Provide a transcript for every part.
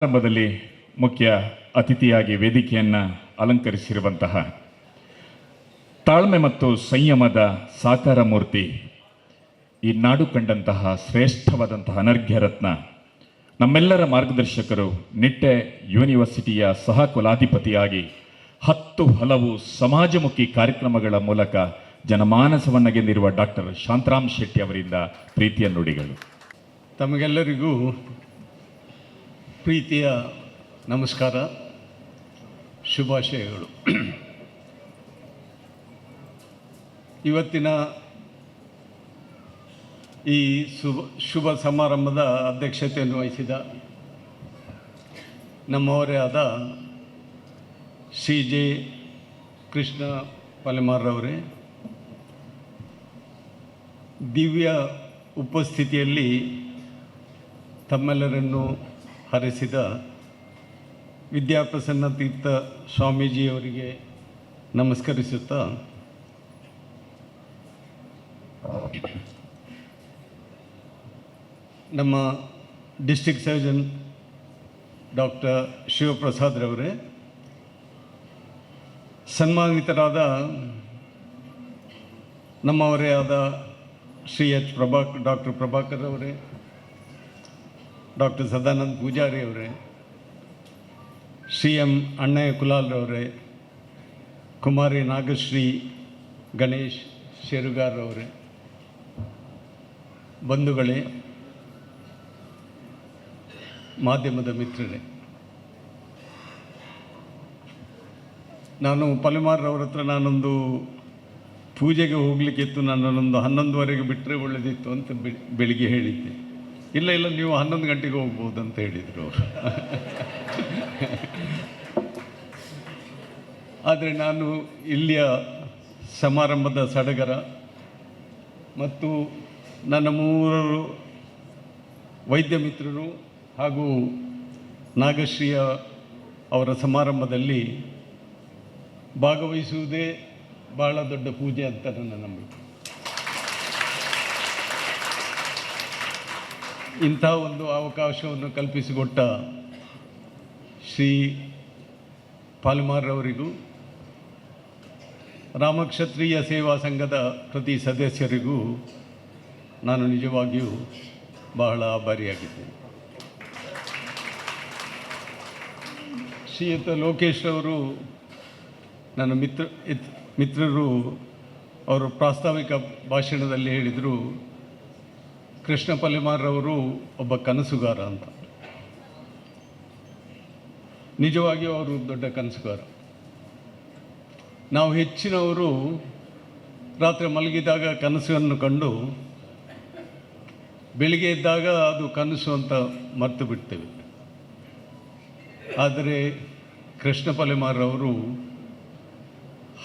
ಆರಂಭದಲ್ಲಿ ಮುಖ್ಯ ಅತಿಥಿಯಾಗಿ ವೇದಿಕೆಯನ್ನು ಅಲಂಕರಿಸಿರುವಂತಹ ತಾಳ್ಮೆ ಮತ್ತು ಸಂಯಮದ ಸಾಕಾರ ಮೂರ್ತಿ, ಈ ನಾಡು ಕಂಡಂತಹ ಶ್ರೇಷ್ಠವಾದಂತಹ ಅನರ್ಘ್ಯ ರತ್ನ, ನಮ್ಮೆಲ್ಲರ ಮಾರ್ಗದರ್ಶಕರು, ನಿಟ್ಟೆ ಯೂನಿವರ್ಸಿಟಿಯ ಸಹ ಕುಲಾಧಿಪತಿಯಾಗಿ 10 ಹಲವು ಸಮಾಜಮುಖಿ ಕಾರ್ಯಕ್ರಮಗಳ ಮೂಲಕ ಜನಮಾನಸವನ್ನು ಗೆದ್ದಿರುವ ಡಾಕ್ಟರ್ ಶಾಂತರಾಮ್ ಶೆಟ್ಟಿ ಅವರಿಂದ ಪ್ರೀತಿಯ ನುಡಿಗಳು. ತಮಗೆಲ್ಲರಿಗೂ ಪ್ರೀತಿಯ ನಮಸ್ಕಾರ, ಶುಭಾಶಯಗಳು. ಇವತ್ತಿನ ಈ ಶುಭ ಸಮಾರಂಭದ ಅಧ್ಯಕ್ಷತೆಯನ್ನು ವಹಿಸಿದ ನಮ್ಮವರೇ ಆದ ಶ್ರೀ ಜೆ ಕೃಷ್ಣ ಪಲೆಮಾರ್ರವರೇ, ದಿವ್ಯ ಉಪಸ್ಥಿತಿಯಲ್ಲಿ ತಮ್ಮೆಲ್ಲರನ್ನು ಹರಿಸಿದ ವಿದ್ಯಾಪ್ರಸನ್ನ ತೀರ್ಥ ಸ್ವಾಮೀಜಿಯವರಿಗೆ ನಮಸ್ಕರಿಸುತ್ತಾ, ನಮ್ಮ ಡಿಸ್ಟ್ರಿಕ್ಟ್ ಸರ್ಜನ್ ಡಾಕ್ಟರ್ ಶಿವಪ್ರಸಾದ್ರವರೇ, ಸನ್ಮಾನಿತರಾದ ನಮ್ಮವರೇ ಆದ ಶ್ರೀ ಡಾಕ್ಟರ್ ಪ್ರಭಾಕರ್ ಅವರೇ, ಡಾಕ್ಟರ್ ಸದಾನಂದ ಪೂಜಾರಿ ಅವರೇ, ಶ್ರೀ ಎಂ ಅಣ್ಣಯ್ಯ ಕುಲಾಲ್ರವರೇ, ಕುಮಾರಿ ನಾಗಶ್ರೀ ಗಣೇಶ್ ಶೇರುಗಾರ್ರವರೇ, ಬಂಧುಗಳೇ, ಮಾಧ್ಯಮದ ಮಿತ್ರರೇ, ನಾನು ಪಲೆಮಾರ್ರವ್ರ ಹತ್ರ ನಾನೊಂದು ಪೂಜೆಗೆ ಹೋಗಲಿಕ್ಕಿತ್ತು, ನನ್ನನ್ನೊಂದು 11:30 ಬಿಟ್ಟರೆ ಒಳ್ಳೆದಿತ್ತು ಅಂತ ಬೆಳಿಗ್ಗೆ ಹೇಳಿದ್ದೆ. ಇಲ್ಲ ನೀವು 11 ಗಂಟೆಗೆ ಹೋಗ್ಬೋದು ಅಂತ ಹೇಳಿದರು ಅವರು. ಆದರೆ ನಾನು ಇಲ್ಲಿಯ ಸಮಾರಂಭದ ಸಡಗರ ಮತ್ತು ನನ್ನ 3 ವೈದ್ಯ ಮಿತ್ರರು ಹಾಗೂ ನಾಗಶ್ರೀಯ ಅವರ ಸಮಾರಂಭದಲ್ಲಿ ಭಾಗವಹಿಸುವುದೇ ಭಾಳ ದೊಡ್ಡ ಪೂಜೆ ಅಂತ ನನ್ನ ನಂಬಿಕೆ. ಇಂಥ ಒಂದು ಅವಕಾಶವನ್ನು ಕಲ್ಪಿಸಿಕೊಟ್ಟ ಶ್ರೀ ಪಾಲ್ಮಾರ್ರವರಿಗೂ, ರಾಮಕ್ಷತ್ರಿಯ ಸೇವಾ ಸಂಘದ ಪ್ರತಿ ಸದಸ್ಯರಿಗೂ ನಾನು ನಿಜವಾಗಿಯೂ ಬಹಳ ಆಭಾರಿಯಾಗಿದ್ದೇನೆ. ಶ್ರೀಯುತ ಲೋಕೇಶ್ ಅವರು ನನ್ನ ಮಿತ್ರರು ಅವರು ಪ್ರಾಸ್ತಾವಿಕ ಭಾಷಣದಲ್ಲಿ ಹೇಳಿದರು, ಕೃಷ್ಣ ಪಲೆಮಾರ್ರವರು ಒಬ್ಬ ಕನಸುಗಾರ ಅಂತ. ನಿಜವಾಗಿಯೂ ಅವರು ದೊಡ್ಡ ಕನಸುಗಾರ. ನಾವು ಹೆಚ್ಚಿನವರು ರಾತ್ರಿ ಮಲಗಿದಾಗ ಕನಸನ್ನು ಕಂಡು ಬೆಳಿಗ್ಗೆ ಇದ್ದಾಗ ಅದು ಕನಸು ಅಂತ ಮರೆತು ಬಿಡ್ತೇವೆ. ಆದರೆ ಕೃಷ್ಣ ಪಲೆಮಾರ್ರವರು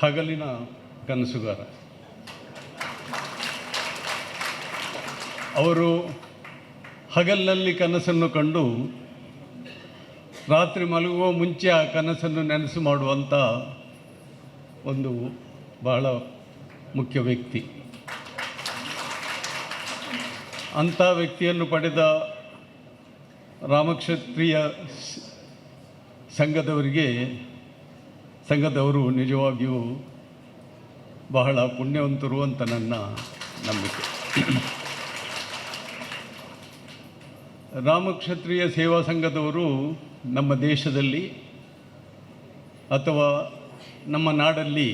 ಹಗಲಿನ ಕನಸುಗಾರ. ಅವರು ಹಗಲಿನಲ್ಲಿ ಕನಸನ್ನು ಕಂಡು ರಾತ್ರಿ ಮಲಗುವ ಮುಂಚೆ ಆ ಕನಸನ್ನು ನೆನಸು ಮಾಡುವಂಥ ಒಂದು ಬಹಳ ಮುಖ್ಯ ವ್ಯಕ್ತಿ. ಅಂಥ ವ್ಯಕ್ತಿಯನ್ನು ಪಡೆದ ರಾಮಕ್ಷತ್ರಿಯ ಸಂಘದವರು ನಿಜವಾಗಿಯೂ ಬಹಳ ಪುಣ್ಯವಂತರು ಅಂತ ನನ್ನ ನಂಬಿಕೆ. ರಾಮಕ್ಷತ್ರಿಯ ಸೇವಾ ಸಂಘದವರು ನಮ್ಮ ದೇಶದಲ್ಲಿ ಅಥವಾ ನಮ್ಮ ನಾಡಲ್ಲಿ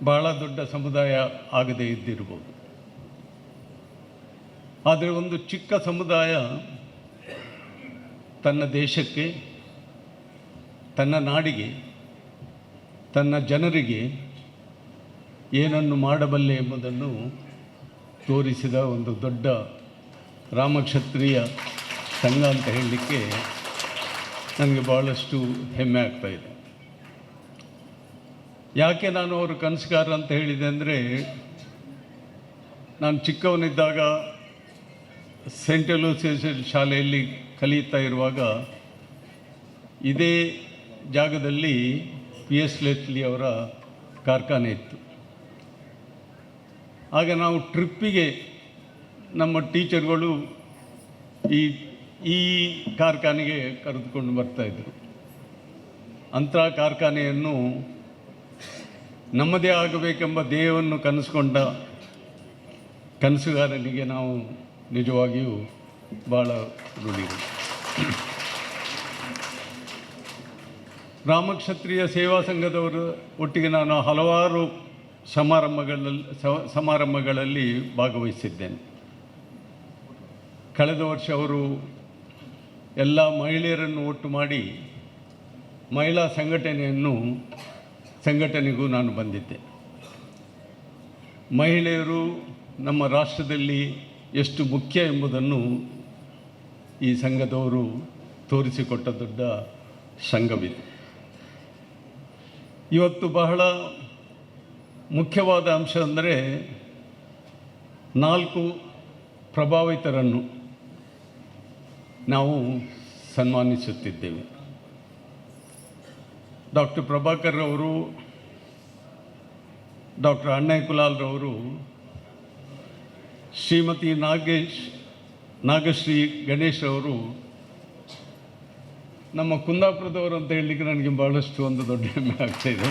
ಬಹಳ ದೊಡ್ಡ ಸಮುದಾಯ ಆಗದೇ ಇದ್ದಿರ್ಬೋದು. ಆದರೆ ಒಂದು ಚಿಕ್ಕ ಸಮುದಾಯ ತನ್ನ ದೇಶಕ್ಕೆ, ತನ್ನ ನಾಡಿಗೆ, ತನ್ನ ಜನರಿಗೆ ಏನನ್ನು ಮಾಡಬಲ್ಲೆ ಎಂಬುದನ್ನು ತೋರಿಸಿದ ಒಂದು ದೊಡ್ಡ ರಾಮಕ್ಷತ್ರಿಯ ಸಂಘ ಅಂತ ಹೇಳಲಿಕ್ಕೆ ನನಗೆ ಭಾಳಷ್ಟು ಹೆಮ್ಮೆ ಆಗ್ತಾಯಿದೆ. ಯಾಕೆ ನಾನು ಅವರು ಕನಸುಗಾರ ಅಂತ ಹೇಳಿದೆ ಅಂದರೆ, ನಾನು ಚಿಕ್ಕವನಿದ್ದಾಗ ಸೆಂಟ್ ಅಲೋಸಿಯಸ್ ಶಾಲೆಯಲ್ಲಿ ಕಲಿಯುತ್ತಾ ಇರುವಾಗ ಇದೇ ಜಾಗದಲ್ಲಿ PS ಲೆಸ್ಲಿ ಅವರ ಕಾರ್ಖಾನೆ ಇತ್ತು. ಆಗ ನಾವು ಟ್ರಿಪ್ಪಿಗೆ ನಮ್ಮ ಟೀಚರ್ಗಳು ಈ ಈ ಕಾರ್ಖಾನೆಗೆ ಕರೆದುಕೊಂಡು ಬರ್ತಾಯಿದ್ರು. ಅಂಥ ಕಾರ್ಖಾನೆಯನ್ನು ನಮ್ಮದೇ ಆಗಬೇಕೆಂಬ ಧ್ಯೇಯವನ್ನು ಕನಸುಕೊಂಡ ಕನಸುಗಾರನಿಗೆ ನಾವು ನಿಜವಾಗಿಯೂ ಭಾಳ ಋಣಿಗಳು. ರಾಮಕ್ಷತ್ರಿಯ ಸೇವಾ ಸಂಘದವರ ಒಟ್ಟಿಗೆ ನಾನು ಹಲವಾರು ಸಮಾರಂಭಗಳಲ್ಲಿ ಭಾಗವಹಿಸಿದ್ದೇನೆ. ಕಳೆದ ವರ್ಷ ಅವರು ಎಲ್ಲ ಮಹಿಳೆಯರನ್ನು ಒಟ್ಟು ಮಾಡಿ ಮಹಿಳಾ ಸಂಘಟನೆಗೂ ನಾನು ಬಂದಿದ್ದೆ. ಮಹಿಳೆಯರು ನಮ್ಮ ರಾಷ್ಟ್ರದಲ್ಲಿ ಎಷ್ಟು ಮುಖ್ಯ ಎಂಬುದನ್ನು ಈ ಸಂಘದವರು ತೋರಿಸಿಕೊಟ್ಟ ದೊಡ್ಡ ಸಂಘವಿದೆ. ಇವತ್ತು ಬಹಳ ಮುಖ್ಯವಾದ ಅಂಶ ಅಂದರೆ 4 ಪ್ರಭಾವಿತರನ್ನು ನಾವು ಸನ್ಮಾನಿಸುತ್ತಿದ್ದೇವೆ. ಡಾಕ್ಟರ್ ಪ್ರಭಾಕರ್ ಅವರು, ಡಾಕ್ಟರ್ ಅಣ್ಣಯ್ಯ ಕುಲಾಲ್ರವರು, ಶ್ರೀಮತಿ ನಾಗಶ್ರೀ ಗಣೇಶ್ ಅವರು, ನಮ್ಮ ಕುಂದಾಪುರದವರು ಅಂತ ಹೇಳಲಿಕ್ಕೆ ನನಗೆ ಭಾಳಷ್ಟು ಒಂದು ದೊಡ್ಡ ಹೆಮ್ಮೆ ಆಗ್ತಾಯಿದೆ.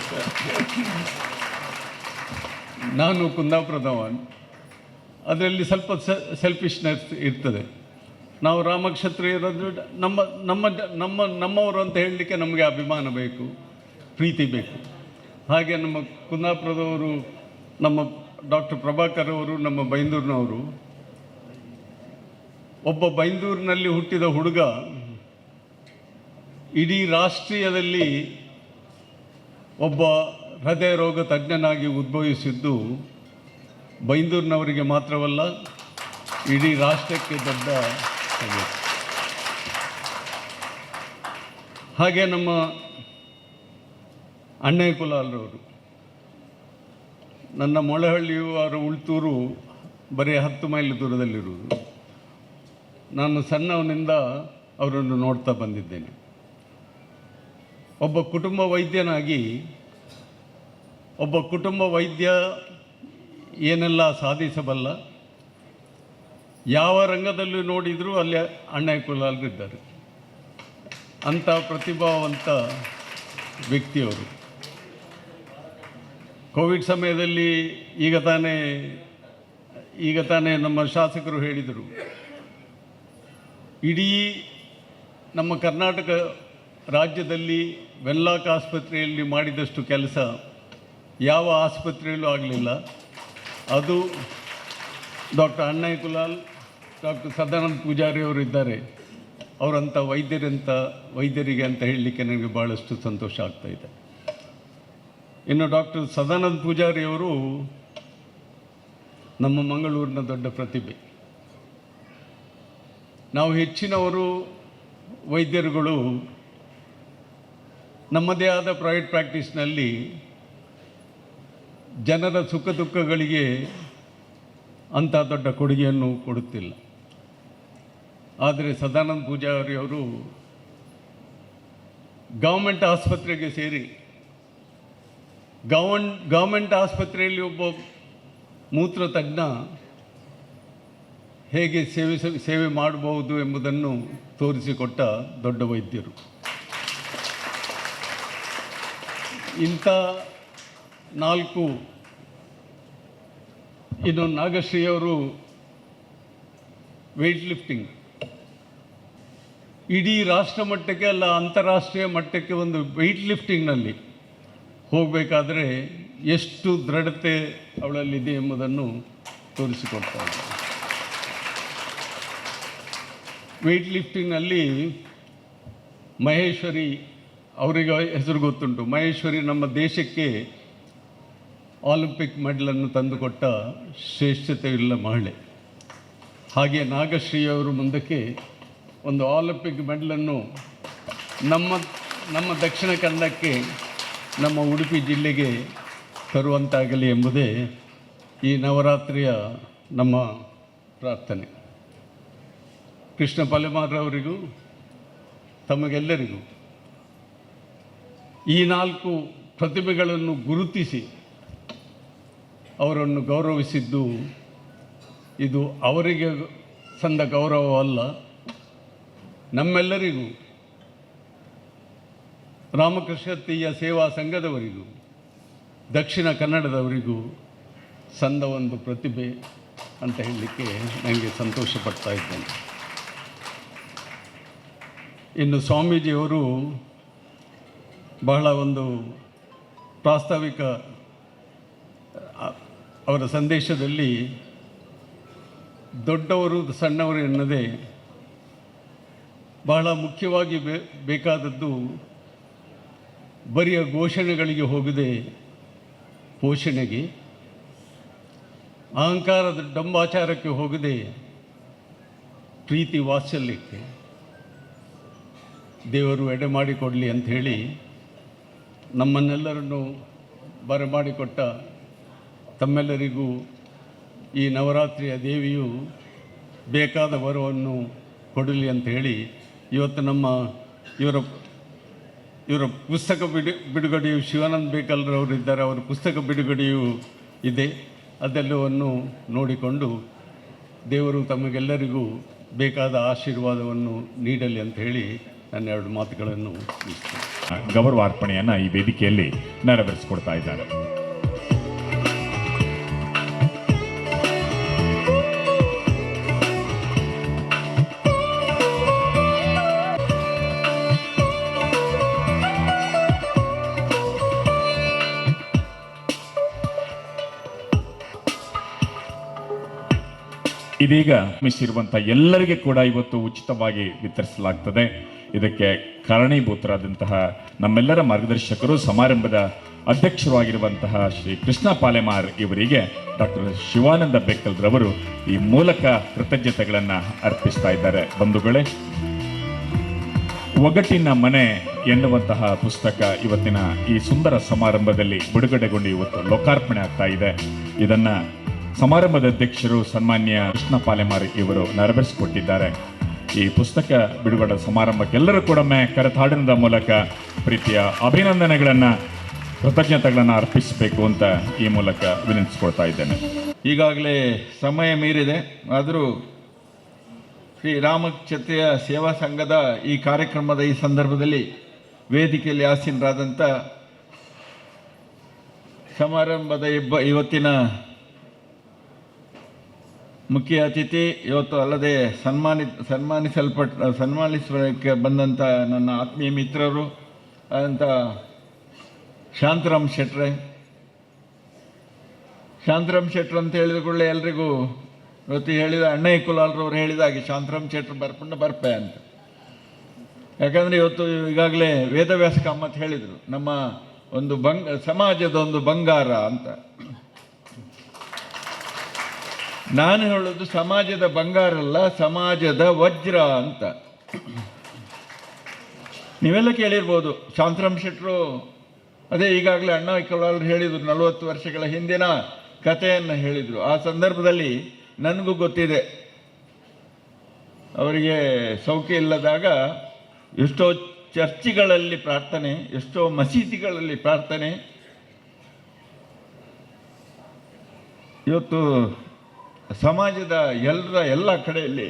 ನಾನು ಕುಂದಾಪುರದವ, ಅದರಲ್ಲಿ ಸ್ವಲ್ಪ ಸೆಲ್ಫಿಶ್ನೆಸ್ ಇರ್ತದೆ. ನಾವು ರಾಮಕ್ಷತ್ರಿಯರಾದ್ರು ನಮ್ಮವರು ಅಂತ ಹೇಳಲಿಕ್ಕೆ ನಮಗೆ ಅಭಿಮಾನ ಬೇಕು, ಪ್ರೀತಿ ಬೇಕು. ಹಾಗೆ ನಮ್ಮ ಕುಂದಾಪುರದವರು, ನಮ್ಮ ಡಾಕ್ಟರ್ ಪ್ರಭಾಕರ್ ಅವರು ನಮ್ಮ ಬೈಂದೂರಿನವರು. ಒಬ್ಬ ಬೈಂದೂರಿನಲ್ಲಿ ಹುಟ್ಟಿದ ಹುಡುಗ ಇಡೀ ರಾಷ್ಟ್ರೀಯದಲ್ಲಿ ಒಬ್ಬ ಹೃದಯ ರೋಗ ತಜ್ಞನಾಗಿ ಉದ್ಭವಿಸಿದ್ದು ಬೈಂದೂರಿನವರಿಗೆ ಮಾತ್ರವಲ್ಲ, ಇಡೀ ರಾಷ್ಟ್ರಕ್ಕೆ ದೊಡ್ಡ ಸಂಗತಿ. ಹಾಗೆ ನಮ್ಮ ಅಣ್ಣಯ್ಯ ಕುಲಾಲ್ರವರು, ನನ್ನ ಮೊಳಹಳ್ಳಿಯು ಅವರ ಉಳ್ತೂರು ಬರೀ 10 ಮೈಲ್ ದೂರದಲ್ಲಿರುವುದು. ನಾನು ಸಣ್ಣವನಿಂದ ಅವರನ್ನು ನೋಡ್ತಾ ಬಂದಿದ್ದೇನೆ. ಒಬ್ಬ ಕುಟುಂಬ ವೈದ್ಯ ಏನೆಲ್ಲ ಸಾಧಿಸಬಲ್ಲ, ಯಾವ ರಂಗದಲ್ಲೂ ನೋಡಿದರೂ ಅಲ್ಲಿ ಅಣ್ಣಯ್ಯ ಕುಲಾಲ್ರಿದ್ದಾರೆ. ಅಂಥ ಪ್ರತಿಭಾವಂತ ವ್ಯಕ್ತಿಯವರು. ಕೋವಿಡ್ ಸಮಯದಲ್ಲಿ ಈಗ ತಾನೇ ನಮ್ಮ ಶಾಸಕರು ಹೇಳಿದರು, ಇಡೀ ನಮ್ಮ ಕರ್ನಾಟಕ ರಾಜ್ಯದಲ್ಲಿ ವೆನ್ಲಾಕ್ ಆಸ್ಪತ್ರೆಯಲ್ಲಿ ಮಾಡಿದಷ್ಟು ಕೆಲಸ ಯಾವ ಆಸ್ಪತ್ರೆಯಲ್ಲೂ ಆಗಲಿಲ್ಲ. ಅದು ಡಾಕ್ಟರ್ ಅಣ್ಣಯ್ಯ ಕುಲಾಲ್, ಡಾಕ್ಟರ್ ಸದಾನಂದ ಪೂಜಾರಿ ಅವರು ಇದ್ದಾರೆ. ಅವರಂಥ ವೈದ್ಯರಿಗೆ ಅಂತ ಹೇಳಲಿಕ್ಕೆ ನನಗೆ ಭಾಳಷ್ಟು ಸಂತೋಷ ಆಗ್ತಾಯಿದೆ. ಇನ್ನು ಡಾಕ್ಟರ್ ಸದಾನಂದ ಪೂಜಾರಿಯವರು ನಮ್ಮ ಮಂಗಳೂರಿನ ದೊಡ್ಡ ಪ್ರತಿಭೆ. ನಾವು ಹೆಚ್ಚಿನವರು ವೈದ್ಯರುಗಳು ನಮ್ಮದೇ ಆದ ಪ್ರೈವೇಟ್ ಪ್ರಾಕ್ಟೀಸ್ನಲ್ಲಿ ಜನರ ಸುಖ ದುಃಖಗಳಿಗೆ ಅಂಥ ದೊಡ್ಡ ಕೊಡುಗೆಯನ್ನು ಕೊಡುತ್ತಿಲ್ಲ. ಆದರೆ ಸದಾನಂದ ಪೂಜಾರಿಯವರು ಗೌರ್ಮೆಂಟ್ ಆಸ್ಪತ್ರೆಗೆ ಸೇರಿ ಗೌರ್ಮೆಂಟ್ ಆಸ್ಪತ್ರೆಯಲ್ಲಿ ಒಬ್ಬ ಮೂತ್ರ ತಜ್ಞ ಹೇಗೆ ಸೇವೆ ಮಾಡಬಹುದು ಎಂಬುದನ್ನು ತೋರಿಸಿಕೊಟ್ಟ ದೊಡ್ಡ ವೈದ್ಯರು. ಇಂಥ 4. ಇನ್ನು ನಾಗಶ್ರೀಯವರು ವೆಯ್ಟ್ ಲಿಫ್ಟಿಂಗ್ ಇಡೀ ರಾಷ್ಟ್ರ ಮಟ್ಟಕ್ಕೆ ಅಲ್ಲ, ಅಂತಾರಾಷ್ಟ್ರೀಯ ಮಟ್ಟಕ್ಕೆ ಒಂದು ವೆಯ್ಟ್ ಲಿಫ್ಟಿಂಗ್ನಲ್ಲಿ ಹೋಗಬೇಕಾದ್ರೆ ಎಷ್ಟು ದೃಢತೆ ಅವಳಲ್ಲಿದೆ ಎಂಬುದನ್ನು ತೋರಿಸಿಕೊಡ್ತಾ ಇದ್ದಾರೆ. ವೆಯ್ಟ್ ಲಿಫ್ಟಿಂಗ್ನಲ್ಲಿ ಮಹೇಶ್ವರಿ ಅವರಿಗೆ ಹೆಸರು ಗೊತ್ತುಂಟು. ಮಹೇಶ್ವರಿ ನಮ್ಮ ದೇಶಕ್ಕೆ ಒಲಿಂಪಿಕ್ ಮೆಡಲನ್ನು ತಂದುಕೊಟ್ಟ ಶ್ರೇಷ್ಠತೆಯುಳ್ಳ ಮಹಿಳೆ. ಹಾಗೆ ನಾಗಶ್ರೀಯವರು ಮುಂದಕ್ಕೆ ಒಂದು ಒಲಿಂಪಿಕ್ ಮೆಡಲನ್ನು ನಮ್ಮ ದಕ್ಷಿಣ ಕನ್ನಡಕ್ಕೆ, ನಮ್ಮ ಉಡುಪಿ ಜಿಲ್ಲೆಗೆ ತರುವಂತಾಗಲಿ ಎಂಬುದೇ ಈ ನವರಾತ್ರಿಯ ನಮ್ಮ ಪ್ರಾರ್ಥನೆ. ಕೃಷ್ಣ ಪಲೆಮಾರವರಿಗೂ ತಮಗೆಲ್ಲರಿಗೂ ಈ 4 ಪ್ರತಿಭೆಗಳನ್ನು ಗುರುತಿಸಿ ಅವರನ್ನು ಗೌರವಿಸಿದ್ದು ಇದು ಅವರಿಗೆ ಸಂದ ಗೌರವವಲ್ಲ, ನಮ್ಮೆಲ್ಲರಿಗೂ, ರಾಮಕೃಷ್ಣ ತೀಯ ಸೇವಾ ಸಂಘದವರಿಗೂ, ದಕ್ಷಿಣ ಕನ್ನಡದವರಿಗೂ ಸಂದ ಒಂದು ಪ್ರತಿಭೆ ಅಂತ ಹೇಳಲಿಕ್ಕೆ ನನಗೆ ಸಂತೋಷ ಪಡ್ತಾ ಇದ್ದೇನೆ. ಇನ್ನು ಸ್ವಾಮೀಜಿಯವರು ಬಹಳ ಒಂದು ಪ್ರಾಸ್ತಾವಿಕ ಅವರ ಸಂದೇಶದಲ್ಲಿ ದೊಡ್ಡವರು ಸಣ್ಣವರು ಎನ್ನದೇ ಬಹಳ ಮುಖ್ಯವಾಗಿ ಬೇಕಾದದ್ದು ಬರಿಯ ಘೋಷಣೆಗಳಿಗೆ ಹೋಗದೆ ಪೋಷಣೆಗೆ, ಅಹಂಕಾರದ ಡಂಬಾಚಾರಕ್ಕೆ ಹೋಗದೆ ಪ್ರೀತಿ ವಾತ್ಸಲ್ಯಕ್ಕೆ ದೇವರು ಎಡೆ ಮಾಡಿಕೊಡಲಿ ಅಂಥೇಳಿ ನಮ್ಮನ್ನೆಲ್ಲರನ್ನು ಬರಮಾಡಿಕೊಟ್ಟ ತಮ್ಮೆಲ್ಲರಿಗೂ ಈ ನವರಾತ್ರಿಯ ದೇವಿಯು ಬೇಕಾದ ವರವನ್ನು ಕೊಡಲಿ ಅಂತ ಹೇಳಿ ಇವತ್ತು ಇವರ ಪುಸ್ತಕ ಬಿಡುಗಡೆಯು ಶಿವಾನಂದ ಬೇಕಲ್ರವರು ಇದ್ದಾರೆ, ಅವರ ಪುಸ್ತಕ ಬಿಡುಗಡೆಯೂ ಇದೆ. ಅದೆಲ್ಲವನ್ನು ನೋಡಿಕೊಂಡು ದೇವರು ತಮಗೆಲ್ಲರಿಗೂ ಬೇಕಾದ ಆಶೀರ್ವಾದವನ್ನು ನೀಡಲಿ ಅಂತ ಹೇಳಿ ನನ್ನ ಎರಡು ಮಾತುಗಳನ್ನು ಮುಗಿಸ್ತೇನೆ. ಗೌರವಾರ್ಪಣೆಯನ್ನು ಈ ವೇದಿಕೆಯಲ್ಲಿ ನೆರವೇರಿಸಿಕೊಡ್ತಾ ಇದ್ದಾರೆ. ಇದೀಗ ಮಿಸಿರುವಂಥ ಎಲ್ಲರಿಗೆ ಕೂಡ ಇವತ್ತು ಉಚಿತವಾಗಿ ವಿತರಿಸಲಾಗ್ತದೆ. ಇದಕ್ಕೆ ಕಾರಣೀಭೂತರಾದಂತಹ ನಮ್ಮೆಲ್ಲರ ಮಾರ್ಗದರ್ಶಕರು, ಸಮಾರಂಭದ ಅಧ್ಯಕ್ಷರಾಗಿರುವಂತಹ ಶ್ರೀ ಕೃಷ್ಣ ಪಾಲೆಮಾರ್ ಇವರಿಗೆ ಡಾಕ್ಟರ್ ಶಿವಾನಂದ ಬೇಕಲ್ರವರು ಈ ಮೂಲಕ ಕೃತಜ್ಞತೆಗಳನ್ನು ಅರ್ಪಿಸ್ತಾ ಇದ್ದಾರೆ. ಬಂಧುಗಳೇ, ಒಗಟಿನ ಮನೆ ಎನ್ನುವಂತಹ ಪುಸ್ತಕ ಇವತ್ತಿನ ಈ ಸುಂದರ ಸಮಾರಂಭದಲ್ಲಿ ಬಿಡುಗಡೆಗೊಂಡು ಇವತ್ತು ಲೋಕಾರ್ಪಣೆ ಆಗ್ತಾ ಇದೆ. ಇದನ್ನು ಸಮಾರಂಭದ ಅಧ್ಯಕ್ಷರು ಸನ್ಮಾನ್ಯ ಕೃಷ್ಣ ಪಾಲೆಮಾರ್ ಇವರು ನೆರವೇರಿಸಿಕೊಟ್ಟಿದ್ದಾರೆ. ಈ ಪುಸ್ತಕ ಬಿಡುಗಡೆ ಸಮಾರಂಭಕ್ಕೆಲ್ಲರೂ ಕೂಡ ಕರತಾಡನದ ಮೂಲಕ ಪ್ರೀತಿಯ ಅಭಿನಂದನೆಗಳನ್ನು, ಕೃತಜ್ಞತೆಗಳನ್ನು ಅರ್ಪಿಸಬೇಕು ಅಂತ ಈ ಮೂಲಕ ವಿನಂತಿಸಿಕೊಳ್ತಾ ಇದ್ದೇನೆ. ಈಗಾಗಲೇ ಸಮಯ ಮೀರಿದೆ, ಆದರೂ ಶ್ರೀ ರಾಮಕ್ಷತ್ರಿಯ ಸೇವಾ ಸಂಘದ ಈ ಕಾರ್ಯಕ್ರಮದ ಈ ಸಂದರ್ಭದಲ್ಲಿ ವೇದಿಕೆಯಲ್ಲಿ ಆಸೀನರಾದಂಥ ಸಮಾರಂಭದ ಇವತ್ತಿನ ಮುಖ್ಯ ಅತಿಥಿ, ಇವತ್ತು ಅಲ್ಲದೆ ಸನ್ಮಾನಿಸಲಿಕ್ಕೆ ಬಂದಂಥ ನನ್ನ ಆತ್ಮೀಯ ಮಿತ್ರರು ಆದಂಥ ಶಾಂತರಾಮ್ ಶೆಟ್ರೆ ಅಂತ ಹೇಳಿದ ಕೂಡಲೇ ಎಲ್ರಿಗೂ ಇವತ್ತು ಹೇಳಿದ ಅಣ್ಣಯ್ಯ ಕುಲಾಲ್ರವ್ರು ಹೇಳಿದ ಹಾಗೆ ಶಾಂತರಾಮ್ ಶೆಟ್ರು ಬರ್ಪೆ ಅಂತ. ಯಾಕಂದರೆ ಇವತ್ತು ಈಗಾಗಲೇ ವೇದವ್ಯಾಸ ಕಾಮತ್ ಹೇಳಿದರು, ನಮ್ಮ ಒಂದು ಸಮಾಜದ ಒಂದು ಬಂಗಾರ ಅಂತ. ನಾನು ಹೇಳೋದು ಸಮಾಜದ ಬಂಗಾರ ಅಲ್ಲ, ಸಮಾಜದ ವಜ್ರ ಅಂತ. ನೀವೆಲ್ಲ ಕೇಳಿರ್ಬೋದು, ಶಾಂತರಾಮ್ ಶೆಟ್ರು ಅದೇ ಈಗಾಗಲೇ ಅಣ್ಣಯ್ಯ ಕುಲಾಲ್ ಹೇಳಿದರು, 40 ವರ್ಷಗಳ ಹಿಂದಿನ ಕಥೆಯನ್ನು ಹೇಳಿದರು. ಆ ಸಂದರ್ಭದಲ್ಲಿ ನನಗೂ ಗೊತ್ತಿದೆ, ಅವರಿಗೆ ಸೌಖ್ಯ ಇಲ್ಲದಾಗ ಎಷ್ಟೋ ಚರ್ಚಿಗಳಲ್ಲಿ ಪ್ರಾರ್ಥನೆ, ಎಷ್ಟೋ ಮಸೀದಿಗಳಲ್ಲಿ ಪ್ರಾರ್ಥನೆ. ಇವತ್ತು ಸಮಾಜದ ಎಲ್ಲ ಕಡೆಯಲ್ಲಿ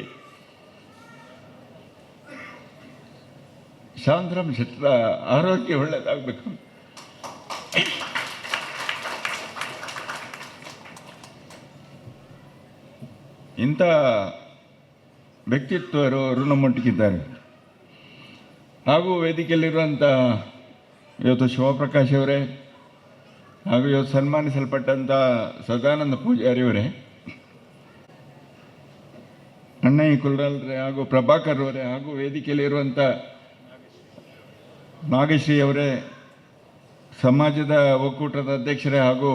ಶಾಂತರಾಮ್ ಶೆಟ್ರ ಆರೋಗ್ಯ ಒಳ್ಳೆಯದಾಗಬೇಕು. ಇಂಥ ವ್ಯಕ್ತಿತ್ವರು ನಮ್ಮೊಟ್ಟಿಗಿದ್ದಾರೆ. ಹಾಗೂ ವೇದಿಕೆಯಲ್ಲಿರುವಂಥ ಇವತ್ತು ಶಿವಪ್ರಕಾಶ್ ಅವರೇ, ಹಾಗೂ ಇವತ್ತು ಸನ್ಮಾನಿಸಲ್ಪಟ್ಟಂಥ ಸದಾನಂದ ಪೂಜಾರಿಯವರೇ, ಅಣ್ಣಯ್ಯ ಕುಲಾಲ್ರೇ, ಹಾಗೂ ಪ್ರಭಾಕರ್ ಅವರೇ, ಹಾಗೂ ವೇದಿಕೆಯಲ್ಲಿರುವಂಥ ನಾಗಶ್ರೀ ಅವರೇ, ಸಮಾಜದ ಒಕ್ಕೂಟದ ಅಧ್ಯಕ್ಷರೇ, ಹಾಗೂ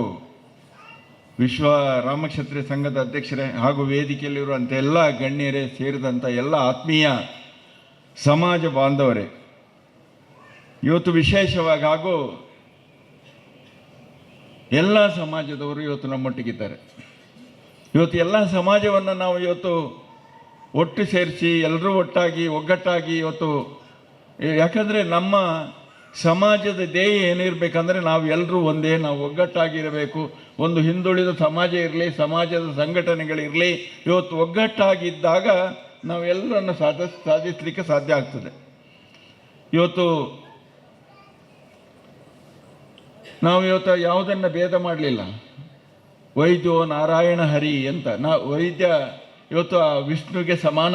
ವಿಶ್ವ ರಾಮಕ್ಷತ್ರಿಯ ಸಂಘದ ಅಧ್ಯಕ್ಷರೇ, ಹಾಗೂ ವೇದಿಕೆಯಲ್ಲಿರುವಂಥ ಎಲ್ಲ ಗಣ್ಯರೇ ಸೇರಿದಂಥ ಎಲ್ಲ ಆತ್ಮೀಯ ಸಮಾಜ ಬಾಂಧವರೇ, ಇವತ್ತು ವಿಶೇಷವಾಗಿ ಹಾಗೂ ಎಲ್ಲ ಸಮಾಜದವರು ಇವತ್ತು ನಮ್ಮೊಟ್ಟಿಗಿದ್ದಾರೆ. ಇವತ್ತು ಎಲ್ಲ ಸಮಾಜವನ್ನು ನಾವು ಇವತ್ತು ಒಟ್ಟು ಸೇರಿಸಿ ಎಲ್ಲರೂ ಒಗ್ಗಟ್ಟಾಗಿ ಇವತ್ತು, ಯಾಕಂದರೆ ನಮ್ಮ ಸಮಾಜದ ಧ್ಯೇಯ ಏನಿರಬೇಕಂದ್ರೆ ನಾವು ಎಲ್ಲರೂ ಒಂದೇ, ನಾವು ಒಗ್ಗಟ್ಟಾಗಿರಬೇಕು. ಒಂದು ಹಿಂದುಳಿದ ಸಮಾಜ ಇರಲಿ, ಸಮಾಜದ ಸಂಘಟನೆಗಳಿರಲಿ, ಇವತ್ತು ಒಗ್ಗಟ್ಟಾಗಿದ್ದಾಗ ನಾವೆಲ್ಲರನ್ನು ಸಾಧಿಸಲಿಕ್ಕೆ ಸಾಧ್ಯ ಆಗ್ತದೆ. ಇವತ್ತು ನಾವು ಯಾವುದನ್ನು ಭೇದ ಮಾಡಲಿಲ್ಲ. ವೈದ್ಯೋ ನಾರಾಯಣ ಹರಿ ಅಂತ ವೈದ್ಯ ಇವತ್ತು ಆ ವಿಷ್ಣುವಿಗೆ ಸಮಾನ.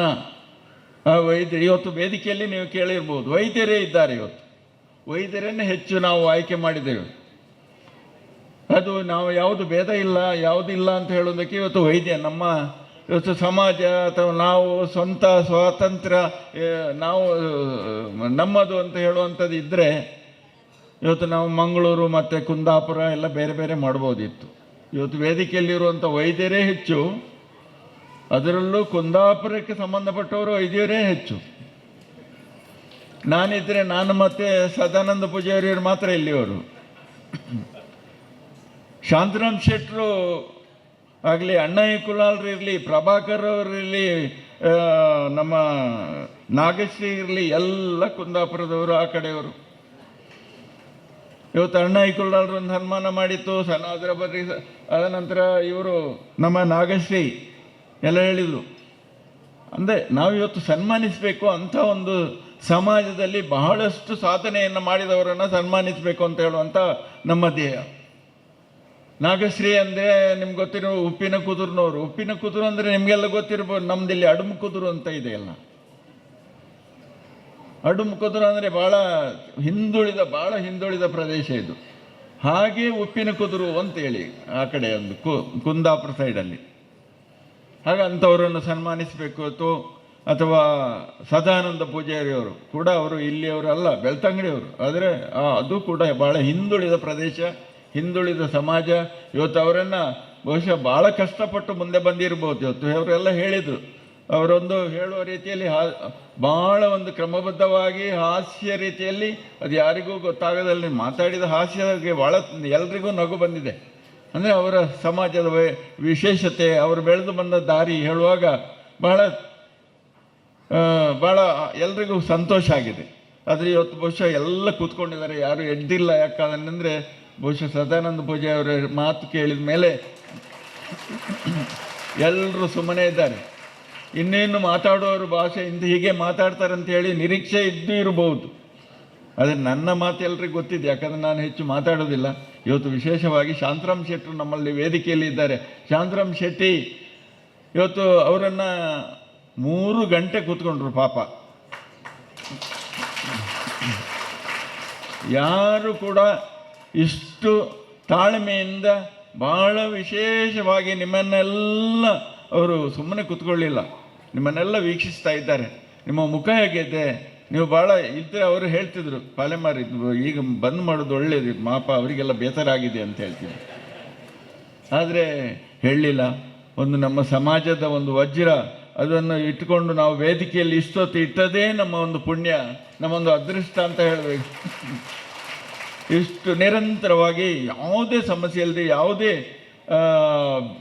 ಆ ವೈದ್ಯ ಇವತ್ತು ವೇದಿಕೆಯಲ್ಲಿ ನೀವು ಕೇಳಿರ್ಬೋದು, ವೈದ್ಯರೇ ಇದ್ದಾರೆ. ಇವತ್ತು ವೈದ್ಯರನ್ನೇ ಹೆಚ್ಚು ನಾವು ಆಯ್ಕೆ ಮಾಡಿದ್ದೇವೆ. ಅದು ನಾವು ಯಾವುದು ಭೇದ ಇಲ್ಲ, ಯಾವುದಿಲ್ಲ ಅಂತ ಹೇಳೋದಕ್ಕೆ ಇವತ್ತು ವೈದ್ಯ ನಮ್ಮ ಇವತ್ತು ಸಮಾಜ ಅಥವಾ ನಾವು ಸ್ವಂತ ಸ್ವಾತಂತ್ರ್ಯ ನಾವು ನಮ್ಮದು ಅಂತ ಹೇಳುವಂಥದ್ದು ಇದ್ದರೆ ಇವತ್ತು ನಾವು ಮಂಗಳೂರು ಮತ್ತು ಕುಂದಾಪುರ ಎಲ್ಲ ಬೇರೆ ಬೇರೆ ಮಾಡ್ಬೋದಿತ್ತು. ಇವತ್ತು ವೇದಿಕೆಯಲ್ಲಿರುವಂಥ ವೈದ್ಯರೇ ಹೆಚ್ಚು, ಅದರಲ್ಲೂ ಕುಂದಾಪುರಕ್ಕೆ ಸಂಬಂಧಪಟ್ಟವರು ವೈದ್ಯರೇ ಹೆಚ್ಚು. ನಾನಿದ್ದರೆ ನಾನು ಮತ್ತು ಸದಾನಂದ ಪೂಜಾರಿಯವರು ಮಾತ್ರ ಇಲ್ಲಿಯವರು. ಶಾಂತರಾಮ್ ಶೆಟ್ಟರು ಆಗಲಿ, ಅಣ್ಣಯ್ಯ ಕುಲಾಲ್ರು ಇರಲಿ, ಪ್ರಭಾಕರ್ ಅವರಿರಲಿ, ನಮ್ಮ ನಾಗಶ್ರೀ ಇರಲಿ, ಎಲ್ಲ ಕುಂದಾಪುರದವರು, ಆ ಕಡೆಯವರು. ಇವತ್ತು ಅಣ್ಣಯ್ಯ ಕುಲಾಲ್ರು ಒಂದು ಸನ್ಮಾನ ಮಾಡಿತ್ತು, ಅದರ ಬಗ್ಗೆ ಅದ ನಂತರ ಇವರು ನಮ್ಮ ನಾಗಶ್ರೀ ಎಲ್ಲ ಹೇಳಿದರು. ಅಂದರೆ ನಾವು ಇವತ್ತು ಸನ್ಮಾನಿಸಬೇಕು ಅಂತ ಒಂದು ಸಮಾಜದಲ್ಲಿ ಬಹಳಷ್ಟು ಸಾಧನೆಯನ್ನು ಮಾಡಿದವರನ್ನು ಸನ್ಮಾನಿಸಬೇಕು ಅಂತ ಹೇಳುವಂಥ ನಮ್ಮ ಧ್ಯೇಯ. ನಾಗಶ್ರೀ ಅಂದರೆ ನಿಮ್ಗೆ ಗೊತ್ತಿರೋ ಉಪ್ಪಿನ ಕುದುರ್ನವರು. ಉಪ್ಪಿನ ಕುದುರು ಅಂದರೆ ನಿಮಗೆಲ್ಲ ಗೊತ್ತಿರ್ಬೋದು, ನಮ್ಮದಿಲ್ಲಿ ಅಡುಮು ಕುದುರು ಅಂತ ಇದೆಯಲ್ಲ. ಅಡುಮು ಕುದುರು ಅಂದರೆ ಭಾಳ ಹಿಂದುಳಿದ ಪ್ರದೇಶ ಇದು. ಹಾಗೆ ಉಪ್ಪಿನ ಕುದುರು ಅಂತೇಳಿ ಆ ಕಡೆ ಒಂದು ಕುಂದಾಪುರ ಸೈಡಲ್ಲಿ. ಹಾಗೆ ಅಂಥವರನ್ನು ಸನ್ಮಾನಿಸಬೇಕು. ಅಥವಾ ಸದಾನಂದ ಪೂಜಾರಿಯವರು ಕೂಡ, ಅವರು ಇಲ್ಲಿಯವರು ಅಲ್ಲ, ಬೆಳ್ತಂಗಡಿಯವರು. ಆದರೆ ಅದು ಕೂಡ ಭಾಳ ಹಿಂದುಳಿದ ಪ್ರದೇಶ, ಹಿಂದುಳಿದ ಸಮಾಜ. ಇವತ್ತು ಅವರನ್ನು ಬಹುಶಃ ಭಾಳ ಕಷ್ಟಪಟ್ಟು ಮುಂದೆ ಬಂದಿರ್ಬೋದು. ಇವತ್ತು ಅವರೆಲ್ಲ ಹೇಳಿದರು, ಅವರೊಂದು ಹೇಳುವ ರೀತಿಯಲ್ಲಿ ಭಾಳ ಒಂದು ಕ್ರಮಬದ್ಧವಾಗಿ ಹಾಸ್ಯ ರೀತಿಯಲ್ಲಿ, ಅದು ಯಾರಿಗೂ ಗೊತ್ತಾಗದಲ್ಲಿ ಮಾತಾಡಿದ ಹಾಸ್ಯಕ್ಕೆ ಭಾಳ ಎಲ್ರಿಗೂ ನಗು ಬಂದಿದೆ. ಅಂದರೆ ಅವರ ಸಮಾಜದ ವಿಶೇಷತೆ, ಅವರು ಬೆಳೆದು ಬಂದ ದಾರಿ ಹೇಳುವಾಗ ಭಾಳ ಎಲ್ರಿಗೂ ಸಂತೋಷ ಆಗಿದೆ. ಆದರೆ ಇವತ್ತು ಬಹುಶಃ ಎಲ್ಲ ಕೂತ್ಕೊಂಡಿದ್ದಾರೆ, ಯಾರು ಎದ್ದಿಲ್ಲ. ಯಾಕಂದರೆ ಬಹುಶಃ ಸದಾನಂದ ಪೂಜೆ ಅವರ ಮಾತು ಕೇಳಿದ ಮೇಲೆ ಎಲ್ಲರೂ ಸುಮ್ಮನೆ ಇದ್ದಾರೆ. ಇನ್ನೇನು ಮಾತಾಡುವವರು ಭಾಷೆ ಹೀಗೆ ಮಾತಾಡ್ತಾರೆ ಅಂತ ಹೇಳಿ ನಿರೀಕ್ಷೆ ಇದ್ದು ಇರಬಹುದು. ಆದರೆ ನನ್ನ ಮಾತು ಎಲ್ರಿಗೂ ಗೊತ್ತಿದೆ, ಯಾಕಂದರೆ ನಾನು ಹೆಚ್ಚು ಮಾತಾಡೋದಿಲ್ಲ. ಇವತ್ತು ವಿಶೇಷವಾಗಿ ಶಾಂತರಾಮ್ ಶೆಟ್ಟರು ನಮ್ಮಲ್ಲಿ ವೇದಿಕೆಯಲ್ಲಿ ಇದ್ದಾರೆ. ಶಾಂತರಾಮ್ ಶೆಟ್ಟಿ ಇವತ್ತು ಅವರನ್ನು 3 ಗಂಟೆ ಕೂತ್ಕೊಂಡ್ರು ಪಾಪ. ಯಾರು ಕೂಡ ಇಷ್ಟು ತಾಳ್ಮೆಯಿಂದ ಭಾಳ ವಿಶೇಷವಾಗಿ ನಿಮ್ಮನ್ನೆಲ್ಲ ಅವರು ಸುಮ್ಮನೆ ಕೂತ್ಕೊಳ್ಳಿಲ್ಲ, ನಿಮ್ಮನ್ನೆಲ್ಲ ವೀಕ್ಷಿಸ್ತಾ ಇದ್ದಾರೆ. ನಿಮ್ಮ ಮುಖ ಹೇಗಿದೆ, ನೀವು ಭಾಳ ಇದ್ದರೆ ಅವರು ಹೇಳ್ತಿದ್ರು, ಪಾಲೆಮಾರಿ ಈಗ ಬಂದ್ ಮಾಡೋದು ಒಳ್ಳೇದು, ಮಾಪ ಅವರಿಗೆಲ್ಲ ಬೇಸರ ಆಗಿದೆ ಅಂತ ಹೇಳ್ತಿದ್ರು. ಆದರೆ ಹೇಳಲಿಲ್ಲ. ಒಂದು ನಮ್ಮ ಸಮಾಜದ ಒಂದು ವಜ್ರ, ಅದನ್ನು ಇಟ್ಕೊಂಡು ನಾವು ವೇದಿಕೆಯಲ್ಲಿ ಇಷ್ಟೊತ್ತು ಇಟ್ಟದೇ ನಮ್ಮ ಒಂದು ಪುಣ್ಯ, ನಮ್ಮೊಂದು ಅದೃಷ್ಟ ಅಂತ ಹೇಳಬೇಕು. ಇಷ್ಟು ನಿರಂತರವಾಗಿ ಯಾವುದೇ ಸಮಸ್ಯೆ ಇಲ್ಲದೆ, ಯಾವುದೇ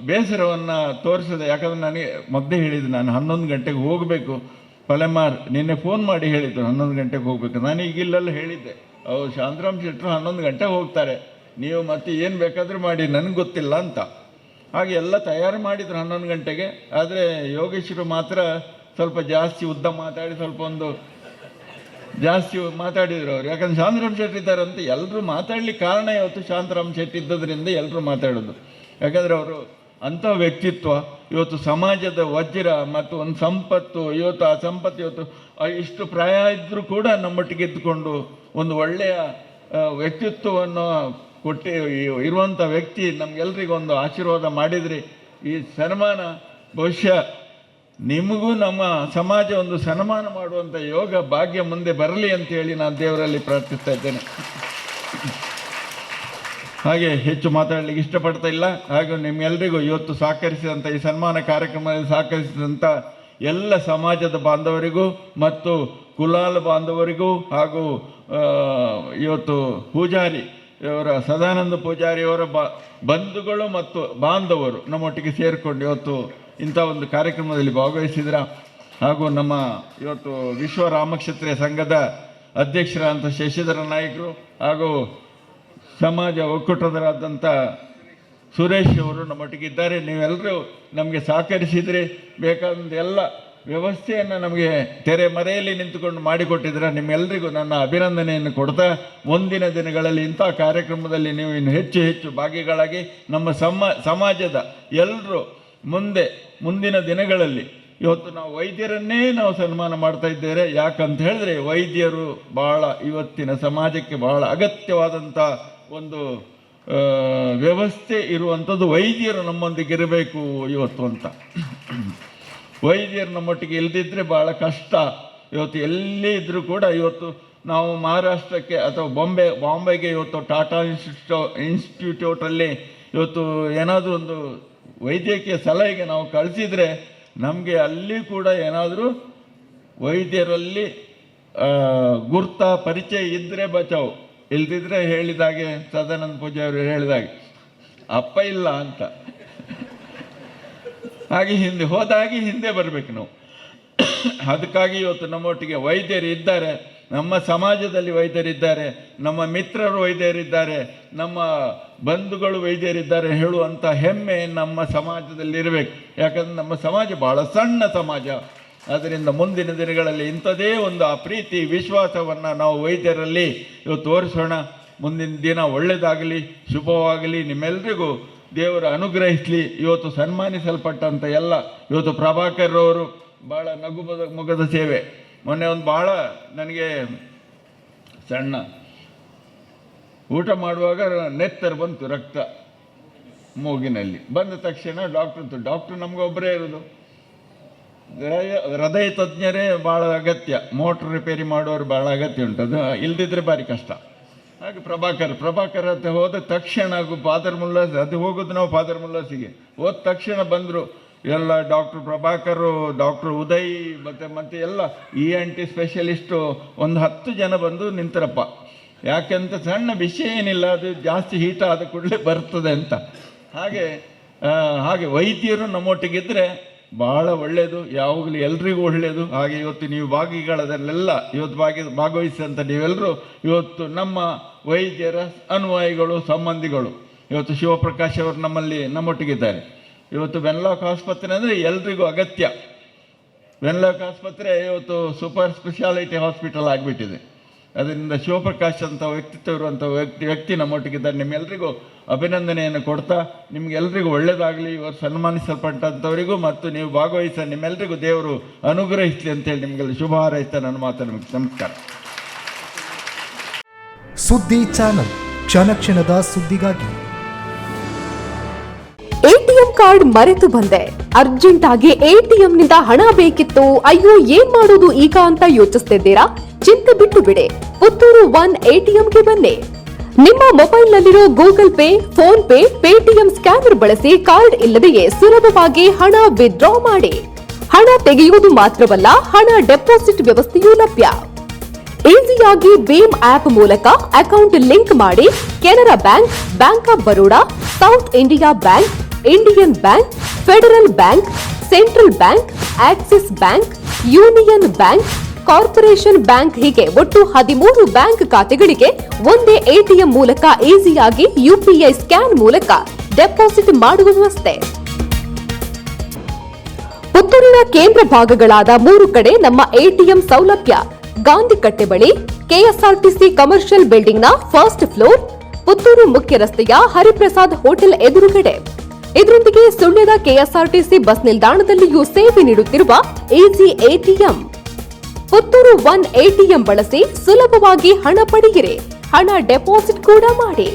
ಬೇಸರವನ್ನು ತೋರಿಸದೆ. ಯಾಕಂದರೆ ನನಗೆ ಮೊದಲೇ ಹೇಳಿದ್ದು, ನಾನು 11 ಗಂಟೆಗೆ ಹೋಗಬೇಕು. ಪಲೆಮಾರ್ ನಿನ್ನೆ ಫೋನ್ ಮಾಡಿ ಹೇಳಿದ್ದು 11 ಗಂಟೆಗೆ ಹೋಗಬೇಕು. ನಾನು ಈಗಿಲ್ಲೆಲ್ಲ ಹೇಳಿದ್ದೆ, ಅವ್ರು ಶಾಂತರಾಮ್ ಶೆಟ್ಟರು 11 ಗಂಟೆಗೆ ಹೋಗ್ತಾರೆ, ನೀವು ಮತ್ತೆ ಏನು ಬೇಕಾದರೂ ಮಾಡಿ, ನನಗೆ ಗೊತ್ತಿಲ್ಲ ಅಂತ. ಹಾಗೆ ಎಲ್ಲ ತಯಾರು ಮಾಡಿದ್ರು 11 ಗಂಟೆಗೆ. ಆದರೆ ಯೋಗೇಶ್ವರು ಮಾತ್ರ ಸ್ವಲ್ಪ ಜಾಸ್ತಿ ಉದ್ದ ಮಾತಾಡಿ, ಸ್ವಲ್ಪ ಒಂದು ಜಾಸ್ತಿ ಮಾತಾಡಿದ್ರು ಅವರು. ಯಾಕಂದ್ರೆ ಶಾಂತರಾಮ್ ಶೆಟ್ಟಿ ಇದ್ದಾರೆ ಅಂತ ಎಲ್ಲರೂ ಮಾತಾಡ್ಲಿಕ್ಕೆ ಕಾರಣ ಇವತ್ತು ಶಾಂತರಾಮ್ ಶೆಟ್ಟಿ ಇದ್ದದ್ರಿಂದ ಎಲ್ಲರೂ ಮಾತಾಡೋದು. ಯಾಕಂದರೆ ಅವರು ಅಂಥ ವ್ಯಕ್ತಿತ್ವ, ಇವತ್ತು ಸಮಾಜದ ವಜ್ರ ಮತ್ತು ಒಂದು ಸಂಪತ್ತು. ಇವತ್ತು ಆ ಸಂಪತ್ತು ಇವತ್ತು ಇಷ್ಟು ಪ್ರಾಯ ಇದ್ದರೂ ಕೂಡ ನಮ್ಮೊಟ್ಟಿಗೆ ಎದ್ದುಕೊಂಡು ಒಂದು ಒಳ್ಳೆಯ ವ್ಯಕ್ತಿತ್ವವನ್ನು ಕೊಟ್ಟು ಇರುವಂಥ ವ್ಯಕ್ತಿ ನಮಗೆಲ್ರಿಗೊಂದು ಆಶೀರ್ವಾದ ಮಾಡಿದ್ರಿ. ಈ ಸನ್ಮಾನ ಬಹುಶಃ ನಿಮಗೂ ನಮ್ಮ ಸಮಾಜ ಒಂದು ಸನ್ಮಾನ ಮಾಡುವಂಥ ಯೋಗ ಭಾಗ್ಯ ಮುಂದೆ ಬರಲಿ ಅಂತೇಳಿ ನಾನು ದೇವರಲ್ಲಿ ಪ್ರಾರ್ಥಿಸ್ತಾ ಇದ್ದೇನೆ. ಹಾಗೆ ಹೆಚ್ಚು ಮಾತಾಡಲಿಕ್ಕೆ ಇಷ್ಟಪಡ್ತಾ ಇಲ್ಲ. ಹಾಗೂ ನಿಮ್ಮೆಲ್ಲರಿಗೂ ಇವತ್ತು ಸಹಕರಿಸಿದಂಥ ಈ ಸನ್ಮಾನ ಕಾರ್ಯಕ್ರಮದಲ್ಲಿ ಸಹಕರಿಸಿದಂಥ ಎಲ್ಲ ಸಮಾಜದ ಬಾಂಧವರಿಗೂ ಮತ್ತು ಕುಲಾಲ್ ಬಾಂಧವರಿಗೂ ಹಾಗೂ ಇವತ್ತು ಪೂಜಾರಿ ಇವರ ಸದಾನಂದ ಪೂಜಾರಿಯವರ ಬಂಧುಗಳು ಮತ್ತು ಬಾಂಧವರು ನಮ್ಮೊಟ್ಟಿಗೆ ಸೇರಿಕೊಂಡು ಇವತ್ತು ಇಂಥ ಒಂದು ಕಾರ್ಯಕ್ರಮದಲ್ಲಿ ಭಾಗವಹಿಸಿದ್ರ. ಹಾಗೂ ನಮ್ಮ ಇವತ್ತು ವಿಶ್ವ ರಾಮಕ್ಷತ್ರಿಯ ಸಂಘದ ಅಧ್ಯಕ್ಷರಾದಂಥ ಶಶಿಧರ ನಾಯ್ಕರು ಹಾಗೂ ಸಮಾಜ ಒಕ್ಕೂಟದರಾದಂಥ ಸುರೇಶ್ ಅವರು ನಮ್ಮೊಟ್ಟಿಗಿದ್ದಾರೆ. ನೀವೆಲ್ಲರೂ ನಮಗೆ ಸಹಕರಿಸಿದರೆ ಬೇಕಾದಂಥ ಎಲ್ಲ ವ್ಯವಸ್ಥೆಯನ್ನು ನಮಗೆ ತೆರೆ ಮರೆಯಲ್ಲಿ ನಿಂತುಕೊಂಡು ಮಾಡಿಕೊಟ್ಟಿದ್ರೆ ನಿಮ್ಮೆಲ್ಲರಿಗೂ ನನ್ನ ಅಭಿನಂದನೆಯನ್ನು ಕೊಡ್ತಾ, ಮುಂದಿನ ದಿನಗಳಲ್ಲಿ ಇಂಥ ಕಾರ್ಯಕ್ರಮದಲ್ಲಿ ನೀವು ಇನ್ನು ಹೆಚ್ಚು ಹೆಚ್ಚು ಭಾಗಿಗಳಾಗಿ ನಮ್ಮ ಸಮಾಜದ ಎಲ್ಲರೂ ಮುಂದಿನ ದಿನಗಳಲ್ಲಿ ಇವತ್ತು ನಾವು ವೈದ್ಯರನ್ನೇ ನಾವು ಸನ್ಮಾನ ಮಾಡ್ತಾ ಇದ್ದೇವೆ. ಯಾಕಂತ ಹೇಳಿದ್ರೆ ವೈದ್ಯರು ಭಾಳ ಇವತ್ತಿನ ಸಮಾಜಕ್ಕೆ ಬಹಳ ಅಗತ್ಯವಾದಂಥ ಒಂದು ವ್ಯವಸ್ಥೆ ಇರುವಂಥದ್ದು. ವೈದ್ಯರು ನಮ್ಮೊಂದಿಗೆ ಇರಬೇಕು ಇವತ್ತು ಅಂತ. ವೈದ್ಯರು ನಮ್ಮೊಟ್ಟಿಗೆ ಇಲ್ದಿದ್ರೆ ಭಾಳ ಕಷ್ಟ. ಇವತ್ತು ಎಲ್ಲಿ ಇದ್ದರೂ ಕೂಡ ಇವತ್ತು ನಾವು ಮಹಾರಾಷ್ಟ್ರಕ್ಕೆ ಅಥವಾ ಬಾಂಬೆಗೆ ಇವತ್ತು ಟಾಟಾ ಇನ್ಸ್ಟಿಟ್ಯೂಟಲ್ಲಿ ಇವತ್ತು ಏನಾದರೂ ಒಂದು ವೈದ್ಯಕೀಯ ಸಲಹೆಗೆ ನಾವು ಕಳಿಸಿದರೆ ನಮಗೆ ಅಲ್ಲಿ ಕೂಡ ಏನಾದರೂ ವೈದ್ಯರಲ್ಲಿ ಗುರ್ತ ಪರಿಚಯ ಇದ್ದರೆ ಬಚಾವು, ಇಲ್ದಿದ್ರೆ ಹೇಳಿದಾಗೆ ಸದಾನಂದ ಪೂಜೆ ಅವರು ಹೇಳಿದಾಗೆ ಅಪ್ಪ ಇಲ್ಲ ಅಂತ, ಹಾಗೆ ಹಿಂದೆ ಬರಬೇಕು ನಾವು. ಅದಕ್ಕಾಗಿ ಇವತ್ತು ನಮ್ಮೊಟ್ಟಿಗೆ ವೈದ್ಯರು ಇದ್ದಾರೆ, ನಮ್ಮ ಸಮಾಜದಲ್ಲಿ ವೈದ್ಯರಿದ್ದಾರೆ, ನಮ್ಮ ಮಿತ್ರರು ವೈದ್ಯರಿದ್ದಾರೆ, ನಮ್ಮ ಬಂಧುಗಳು ವೈದ್ಯರಿದ್ದಾರೆ ಹೇಳುವಂಥ ಹೆಮ್ಮೆ ನಮ್ಮ ಸಮಾಜದಲ್ಲಿ ಇರಬೇಕು. ಯಾಕಂದರೆ ನಮ್ಮ ಸಮಾಜ ಭಾಳ ಸಣ್ಣ ಸಮಾಜ. ಆದ್ದರಿಂದ ಮುಂದಿನ ದಿನಗಳಲ್ಲಿ ಇಂಥದೇ ಒಂದು ಆ ಪ್ರೀತಿ ವಿಶ್ವಾಸವನ್ನು ನಾವು ವೈದ್ಯರಲ್ಲಿ ಇವತ್ತು ತೋರಿಸೋಣ. ಮುಂದಿನ ದಿನ ಒಳ್ಳೆಯದಾಗಲಿ, ಶುಭವಾಗಲಿ, ನಿಮ್ಮೆಲ್ಲರಿಗೂ ದೇವರು ಅನುಗ್ರಹಿಸಲಿ. ಇವತ್ತು ಸನ್ಮಾನಿಸಲ್ಪಟ್ಟಂಥ ಎಲ್ಲ ಇವತ್ತು ಪ್ರಭಾಕರ್ ಅವರು ಭಾಳ ಮುಗದ ಸೇವೆ. ಮೊನ್ನೆ ಒಂದು ಭಾಳ ನನಗೆ ಸಣ್ಣ ಊಟ ಮಾಡುವಾಗ ನೆತ್ತರು ಬಂತು, ರಕ್ತ ಮೂಗಿನಲ್ಲಿ ಬಂದ ತಕ್ಷಣ ಡಾಕ್ಟ್ರು ನಮ್ಗೆ ಒಬ್ಬರೇ ಇರೋದು, ಹೃದಯ ತಜ್ಞರೇ ಭಾಳ ಅಗತ್ಯ, ಮೋಟ್ರ್ ರಿಪೇರಿ ಮಾಡೋರು ಭಾಳ ಅಗತ್ಯ ಉಂಟು, ಅದು ಇಲ್ದಿದ್ರೆ ಭಾರಿ ಕಷ್ಟ. ಹಾಗೆ ಪ್ರಭಾಕರ್ ಅಂತ ಹೋದ ತಕ್ಷಣ ಫಾದರ್ ಮುಲ್ಲಾಸ್, ಅದು ಹೋಗೋದು ನಾವು ಫಾದರ್ ಮುಲ್ಲಾಸಿಗೆ ಹೋದ ತಕ್ಷಣ ಬಂದರು ಎಲ್ಲ ಡಾಕ್ಟ್ರು ಪ್ರಭಾಕರು, ಡಾಕ್ಟ್ರು ಉದಯ್ ಮತ್ತು ಎಲ್ಲ ENT ಸ್ಪೆಷಲಿಸ್ಟು ಒಂದು 10 ಜನ ಬಂದು ನಿಂತರಪ್ಪ. ಯಾಕೆಂತ ಸಣ್ಣ ವಿಷಯ ಏನಿಲ್ಲ, ಅದು ಜಾಸ್ತಿ ಹೀಟ ಆದ ಕೂಡಲೇ ಬರ್ತದೆ ಅಂತ. ಹಾಗೆ ವೈದ್ಯರು ನಮ್ಮೊಟ್ಟಿಗಿದ್ದರೆ ಭಾಳ ಒಳ್ಳೆಯದು, ಯಾವಾಗಲೂ ಎಲ್ರಿಗೂ ಒಳ್ಳೆಯದು. ಹಾಗೆ ಇವತ್ತು ನೀವು ಭಾಗಿಗಳದಲ್ಲೆಲ್ಲ ಇವತ್ತು ಭಾಗವಹಿಸಿದಂಥ ನೀವೆಲ್ಲರೂ ಇವತ್ತು ನಮ್ಮ ವೈದ್ಯರ ಅನುಯಾಯಿಗಳು, ಸಂಬಂಧಿಗಳು. ಇವತ್ತು ಶಿವಪ್ರಕಾಶ್ ಅವರು ನಮ್ಮೊಟ್ಟಿಗಿದ್ದಾರೆ. ಇವತ್ತು ವೆನ್ಲಾಕ್ ಆಸ್ಪತ್ರೆ ಅಂದರೆ ಎಲ್ರಿಗೂ ಅಗತ್ಯ. ವೆನ್ಲಾಕ್ ಆಸ್ಪತ್ರೆ ಇವತ್ತು ಸೂಪರ್ ಸ್ಪೆಷಾಲಿಟಿ ಹಾಸ್ಪಿಟಲ್ ಆಗಿಬಿಟ್ಟಿದೆ. ಅದರಿಂದ ಶಿವಪ್ರಕಾಶ್ ಅಂತ ವ್ಯಕ್ತಿತ್ವ ಇರುವಂಥ ವ್ಯಕ್ತಿ ನಮ್ಮೊಟ್ಟಿಗಿದ್ದಾರೆ. ನಿಮ್ಮೆಲ್ಲರಿಗೂ ಅಭಿನಂದನೆಯನ್ನು ಕೊಡ್ತಾ, ನಿಮಗೆಲ್ಲರಿಗೂ ಒಳ್ಳೆಯದಾಗಲಿ. ಇವರು ಸನ್ಮಾನಿಸಲ್ಪಟ್ಟಂಥವರಿಗೂ ಮತ್ತು ನೀವು ಭಾಗವಹಿಸ ನಿಮ್ಮೆಲ್ಲರಿಗೂ ದೇವರು ಅನುಗ್ರಹಿಸಲಿ ಅಂತೇಳಿ ನಿಮಗೆಲ್ಲ ಶುಭ ಹಾರೈಸ್ತಾ ನನ್ನ ಮಾತನ್ನು ನಮಸ್ಕಾರ. ಸುದ್ದಿ ಚಾನಲ್, ಕ್ಷಣ ಕ್ಷಣದ ಸುದ್ದಿಗಾಗಿ. ಎಟಿಎಂ ಕಾರ್ಡ್ ಮರೆತು ಬಂದೆ, ಅರ್ಜೆಂಟ್ ಆಗಿ ಎಟಿಎಂನಿಂದ ಹಣ ಬೇಕಿತ್ತು, ಅಯ್ಯೋ ಏನ್ ಮಾಡೋದು ಈಗ ಅಂತ ಯೋಚಿಸ್ತಿದ್ದೀರಾ? ಚಿಂತೆ ಬಿಟ್ಟು ಬಿಡಿ, ಪುತ್ತೂರು 1 ಎಟಿಎಂಗೆ ಬನ್ನಿ. ನಿಮ್ಮ ಮೊಬೈಲ್ನಲ್ಲಿರೋ Google Pay, PhonePe, Paytm scanner ಬಳಸಿ ಕಾರ್ಡ್ ಇಲ್ಲದೆಯೇ ಸುಲಭವಾಗಿ ಹಣ ವಿತ್ಡ್ರಾ ಮಾಡಿ. ಹಣ ತೆಗೆಯುವುದು ಮಾತ್ರವಲ್ಲ, ಹಣ ಡೆಪಾಸಿಟ್ ವ್ಯವಸ್ಥೆಯೂ ಲಭ್ಯ. ಈಸಿಯಾಗಿ ಭೀಮ್ ಆಪ್ ಮೂಲಕ ಅಕೌಂಟ್ ಲಿಂಕ್ ಮಾಡಿ Canara bank, bank of Baroda, south India bank, Indian bank, federal bank, central bank, Axis bank, union bank, corporation bank ಹೀಗೆ ಒಟ್ಟು 13 ಬ್ಯಾಂಕ್ ಖಾತೆಗಳಿಗೆ ಒಂದೇ ಎಟಿಎಂ ಮೂಲಕ ಈಸಿಯಾಗಿ ಯುಪಿಐ ಸ್ಕ್ಯಾನ್ ಮೂಲಕ ಡೆಪಾಸಿಟ್ ಮಾಡುವ ವ್ಯವಸ್ಥೆ. ಪುತ್ತೂರಿನ ಕೇಂದ್ರ ಭಾಗಗಳಾದ 3 ಕಡೆ ನಮ್ಮ ಎಟಿಎಂ ಸೌಲಭ್ಯ. ಗಾಂಧಿ ಕಟ್ಟೆ ಬಳಿ ಕೆಎಸ್ಆರ್ಟಿಸಿ ಕಮರ್ಷಿಯಲ್ ಬಿಲ್ಡಿಂಗ್ನ ಫಸ್ಟ್ ಫ್ಲೋರ್, ಪುತ್ತೂರು ಮುಖ್ಯ ರಸ್ತೆಯ ಹರಿಪ್ರಸಾದ್ ಹೋಟೆಲ್ ಎದುರುಗಡೆ. ಇದರೊಂದಿಗೆ ಸುಳ್ಯದ ಕೆಎಸ್ಆರ್ಟಿಸಿ ಬಸ್ ನಿಲ್ದಾಣದಲ್ಲಿಯೂ ಸೇವೆ ನೀಡುತ್ತಿರುವ ಈಸಿ ಎಟಿಎಂ. ಪುತ್ತೂರು 1 ಎಟಿಎಂ ಬಳಸಿ ಸುಲಭವಾಗಿ ಹಣ ಪಡೆಯಿರಿ, ಹಣ ಡೆಪಾಸಿಟ್ ಕೂಡ ಮಾಡಿ.